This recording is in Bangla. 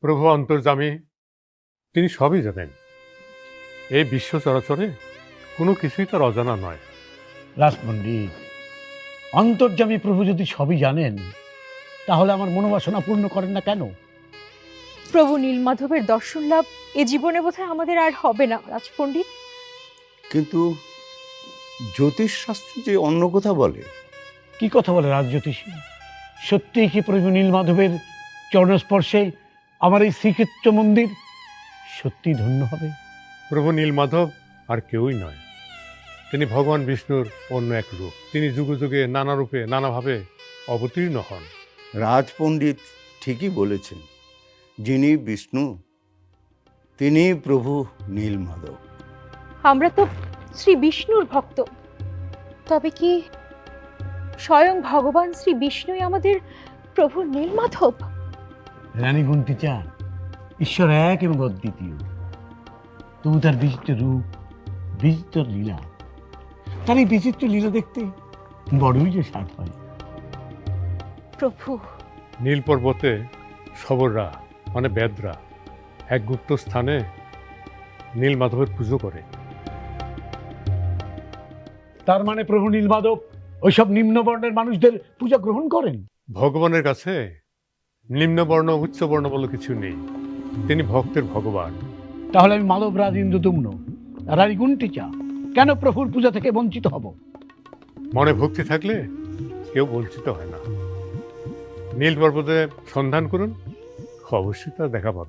প্রভু অন্তর্যামী, তিনি সবই জানেন। এই বিশ্ব চরাচরে কোনো কিছুই তার অজানা নয়। রাজপণ্ডিত, অন্তর্যামী প্রভু যদি সবই জানেন, তাহলে আমার মনোবাসনা পূর্ণ করেন না কেন? প্রভু নীলমাধবের দর্শন লাভ এ জীবনে বোধহয় আমাদের আর হবে না রাজপণ্ডিত। কিন্তু জ্যোতিষশাস্ত্র যে অন্য কথা বলে। কি কথা বলে রাজজ্যোতিষী? সত্যিই কি প্রভু নীলমাধবের চরণস্পর্শে আমার এই শ্রীক্ষেত্র মন্দির সত্যি ধন্য হবে? প্রভু নীলমাধব আর কেউই নয়, তিনি ভগবান বিষ্ণুর অন্য এক রূপ। তিনি যুগে যুগে নানা রূপে নানাভাবে অবতীর্ণ হন। রাজপণ্ডিত ঠিকই বলেছেন, যিনি বিষ্ণু তিনি প্রভু নীলমাধব। আমরা তো শ্রী বিষ্ণুর ভক্ত, তবে কি স্বয়ং ভগবান শ্রী বিষ্ণুই আমাদের প্রভু নীলমাধব? রানী গুন্তিচা, ঈশ্বর এক এবং অদ্বিতীয়। তবু তার বিচিত্র রূপ, বিচিত্র লীলা, তার এই বিচিত্র লীলা দেখতে বড়ই যে স্বাদ হয়। প্রভু নীল পর্বতে শবররা মানে বেদরা এক গুপ্ত স্থানে নীলমাধবের পুজো করে। তার মানে প্রভু নীলমাধব ওইসব নিম্নবর্ণের মানুষদের পূজা গ্রহণ করেন? ভগবানের কাছে নিম্নবর্ণ উচ্চবর্ণ বলে কিছু নেই, তিনি ভক্তের ভগবান। তাহলে আমি মাধবরাজ ইন্দ্রদুম্ন, রানী গুন্তিচা কেন প্রভুর পূজা থেকে বঞ্চিত হব? মনে ভক্তি থাকলে কেউ বঞ্চিত হয় না। নীল পর্বতে সন্ধান করুন, অবশ্যই তার দেখা পাবে।